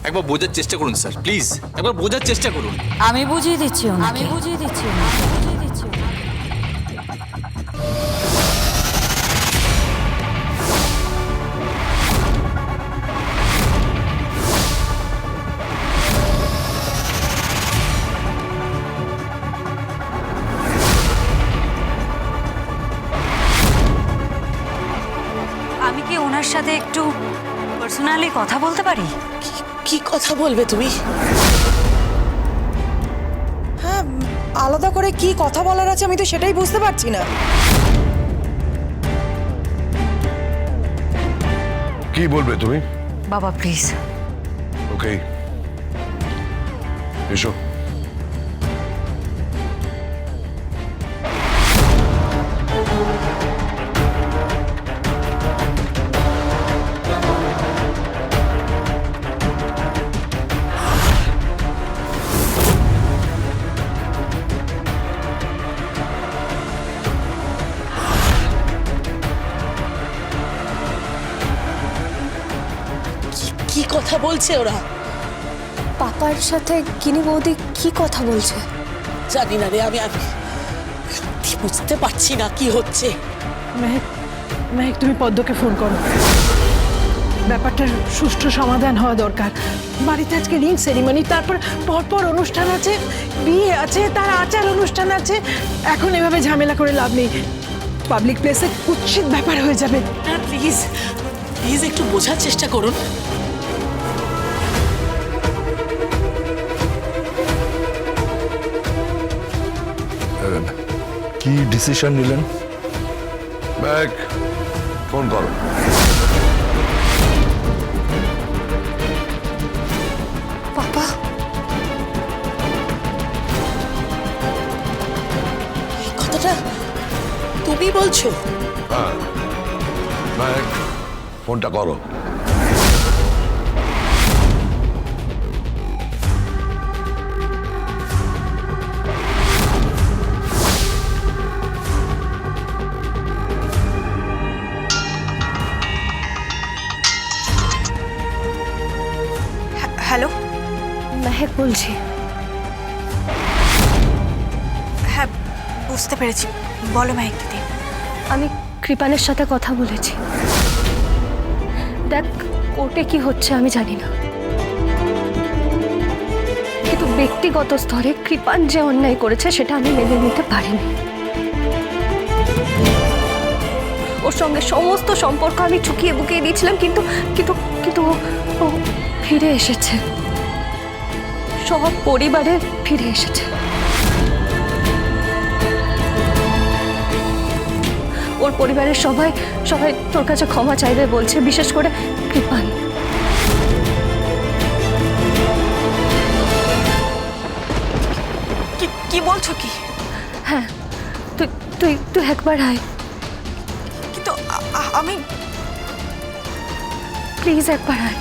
একবার বোঝার চেষ্টা করুন স্যার, প্লিজ একবার বোঝার চেষ্টা করুন। আমি বুঝিয়ে দিচ্ছি ওনাকে। আমি কি ওনার সাথে একটু পার্সোনালি কথা বলতে পারি? কি কথা বলবে তুমি? হ্যাঁ, আলাদা করে কি কথা বলার আছে আমি তো সেটাই বুঝতে পারছি না। কি বলবে তুমি? বাবা প্লিজ। ওকে, এসো। কি কথা বলছে ওরা? পাপার সাথে গিনি বৌদি কি কথা বলছে? জানি না রে, আমি বুঝতে পারছি না কি হচ্ছে। মেহেক, মেহেক তুমি পদ্মকে ফোন করো। ব্যাপারটার সুষ্ঠু সমাধান হওয়া দরকার। বাড়িতে আজকে রিং সেরিমনি, তারপর পরপর অনুষ্ঠান আছে, বিয়ে আছে, তার আচার অনুষ্ঠান আছে। এখন এভাবে ঝামেলা করে লাভ নেই, পাবলিক প্লেসে কুৎসিত ব্যাপার হয়ে যাবে। না প্লিজ প্লিজ একটু বোঝার চেষ্টা করুন। কি ডিসিশন নিলেন? ব্যাক ফোন করো। পাপা, এই কথাটা তুমি বলছো? হ্যাঁ, ব্যাক ফোনটা করো। হ্যালো, মেহেক বলছি। হ্যাঁ বুঝতে পেরেছি, বলো মেহেক দিদি। আমি কৃপানের সাথে কথা বলেছি। দেখ, কোর্টে কি হচ্ছে আমি জানি না, কিন্তু ব্যক্তিগত স্তরে কৃপান যে অন্যায় করেছে সেটা আমি মেনে নিতে পারিনি। ওর সঙ্গে সমস্ত সম্পর্ক আমি চুকিয়ে বুকিয়ে দিয়েছিলাম, কিন্তু কিন্তু কিন্তু ও ফিরে এসেছে, সব পরিবারে ফিরে এসেছে। ওর পরিবারের সবাই সবাই তোর কাছে ক্ষমা চাইবে বলছে, বিশেষ করে কৃপান। কি বলছো কি? হ্যাঁ, তুই তুই তুই একবার আয় কিন্তু আমি প্লিজ, একবার আয়।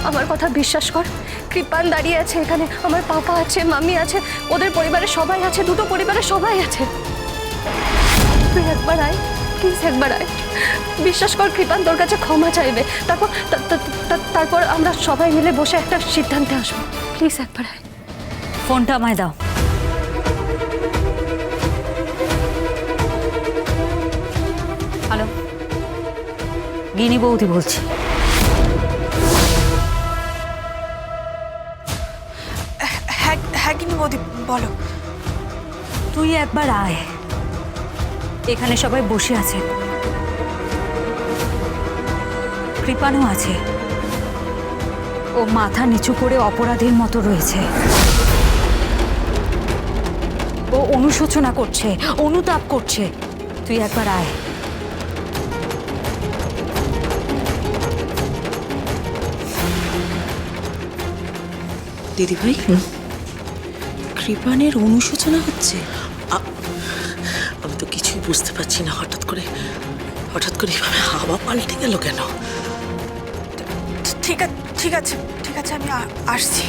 আমার কথা বিশ্বাস কর, কৃপান দাঁড়িয়ে আছে এখানে, আমার পাপা আছে, মামি আছে, ওদের পরিবারের সবাই আছে, দুটো পরিবারের সবাই আছে। তুই একবার আয়, প্লিজ একবার আয়। বিশ্বাস কর, কৃপান তোর কাছে ক্ষমা চাইবে, তারপর আমরা সবাই মিলে বসে একটা সিদ্ধান্তে আসবো। প্লিজ একবার আয়। ফোনটা আমায় দাও। হ্যালো, গিনি বৌদি বলছি। হ্যাঁ গিনি বৌদি বলো। তুই একবার আয়, এখানে সবাই বসে আছে, কৃপানও আছে। ও মাথা নিচু করে অপরাধীর মতো রয়েছে। ও অনুশোচনা করছে, অনুতাপ করছে। তুই একবার আয়। দিদি ভাই, কৃপানের অনুশোচনা হচ্ছে? আমি তো কিছুই বুঝতে পারছি না। হঠাৎ করে এভাবে হাওয়া পাল্টে গেল কেন? ঠিক আছে আমি আসছি।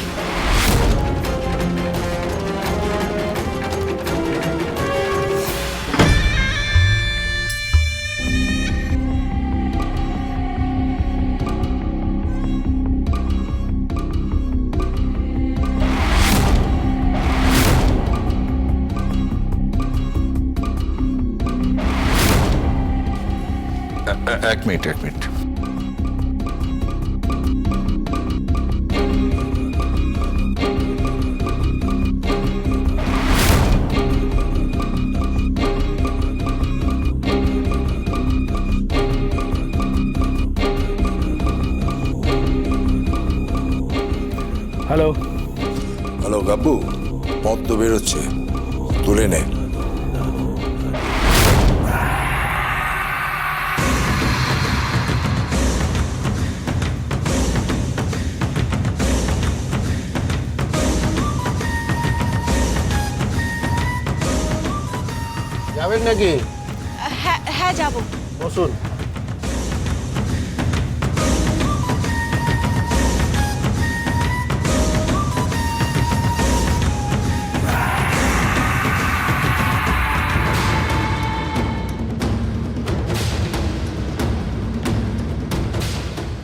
মিনিট হ্যালো হ্যালো গাব্বু, পদ্ম বেরোচ্ছে, তুলে নে। যাবেন নাকি? হ্যাঁ হ্যাঁ যাবো। বসুন।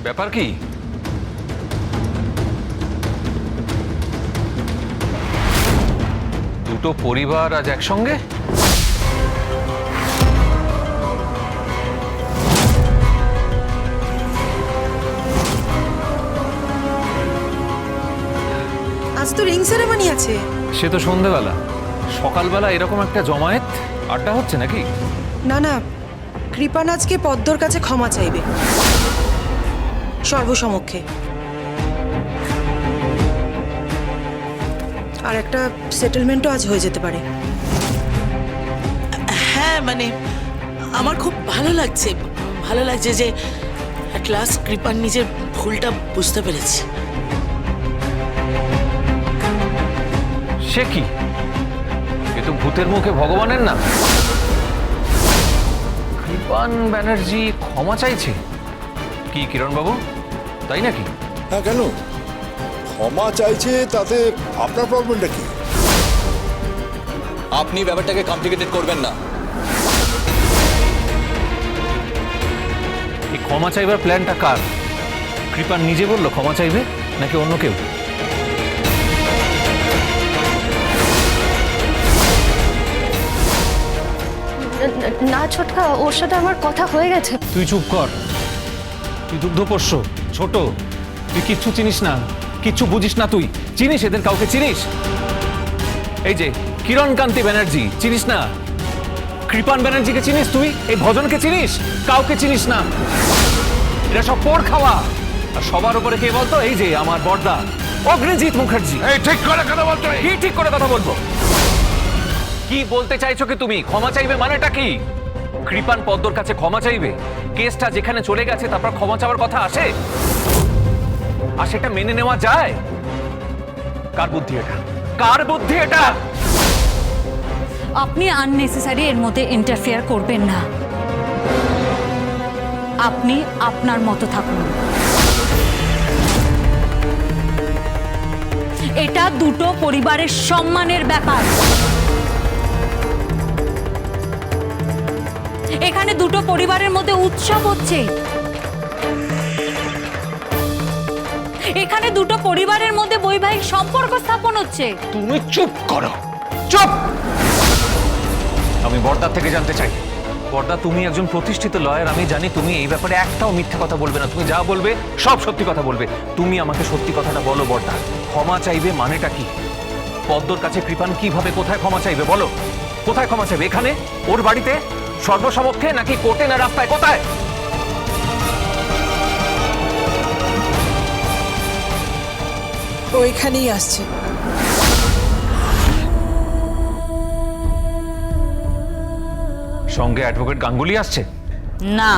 ব্যাপার কি? দুটো পরিবার আজ একসঙ্গে? আজ তো রিং সেরেমনি আছে। সে তো সন্ধেবেলা, সকালবেলা এরকম একটা জমায়েত আড্ডা হচ্ছে নাকি? না না, কৃপান আজকে পদ্মর কাছে ক্ষমা চাইবে সর্বসমক্ষে। আর একটা সেটেলমেন্টও আজ হয়ে যেতে পারে। হ্যাঁ মানে আমার খুব ভালো লাগছে যে অ্যাট লাস্ট কৃপান নিজের ভুলটা বুঝতে পেরেছে। সে কি? এ তো ভূতের মুখে ভগবানের নাম। কৃপান ব্যানার্জি ক্ষমা চাইছে? কি কিরণবাবু, তাই নাকি? হ্যাঁ, কেন ক্ষমা চাইছে তাতে আপনার প্রবলেমটা কি? আপনি ব্যাপারটাকে কমপ্লিকেটেড করবেন না। এই ক্ষমা চাইবার প্ল্যানটা কার? কৃপান নিজে বললো ক্ষমা চাইবে নাকি অন্য কেউ? না ছোটকা, ওর সাথে আমার কথা হয়ে গেছে। তুই চুপ কর। তুই দুগ্ধপোষ্য, ছোট, তুই কিচ্ছু চিনিস না, কিচ্ছু বুঝিস না। তুই চিনিস এদের কাউকে? চিনিস? এই যে কিরণ কান্তি ব্যানার্জি চিনিস না? কৃপান ব্যানার্জিকে চিনিস তুই? এই ভজনকে চিনিস? কাউকে চিনিস না। এরা সব পোড় খাওয়া। আর সবার উপরে কে বলতো? এই যে আমার বড়দা অগ্নিজিৎ মুখার্জি। এই ঠিক করে কথা বলতো? কি ঠিক করে কথা বলবো? কি বলতে চাইছো কি তুমি? ক্ষমা চাইবে মানেটা কি? কৃপান পদ্মর কাছে ক্ষমা চাইবে? কেসটা যেখানে চলে গেছে তারপর ক্ষমা চাওয়ার কথা আসে? আর সেটা মেনে নেওয়া যায়? কার বুদ্ধি এটা? কার বুদ্ধি এটা? আপনি আননেসেসারি এর মধ্যে ইন্টারফেয়ার করবেন না। আপনি আপনার মতো থাকুন। এটা দুটো পরিবারের সম্মানের ব্যাপার। এখানে দুটো পরিবারের মধ্যে উৎসব হচ্ছে। এখানে দুটো পরিবারের মধ্যে বৈবাহিক সম্পর্ক স্থাপন হচ্ছে। তুমি চুপ করো, চুপ। আমি বড়দার থেকে জানতে চাই, বড়দা তুমি একজন প্রতিষ্ঠিত লয়ার, আমি জানি তুমি এই ব্যাপারে একটাও মিথ্যা কথা বলবে না। তুমি যা বলবে সব সত্যি কথা বলবে। তুমি আমাকে সত্যি কথাটা বলো বড়দা, ক্ষমা চাইবে মানেটা কি? পদ্মর কাছে কৃপান কিভাবে, কোথায় ক্ষমা চাইবে বলো? কোথায় ক্ষমা চাইবে? এখানে, ওর বাড়িতে, সর্বসমক্ষে, নাকি কোর্টে, না রাস্তায়? কোথায়? ওইখানেই আসছে। সঙ্গে অ্যাডভোকেট গাঙ্গুলি আসছে? না,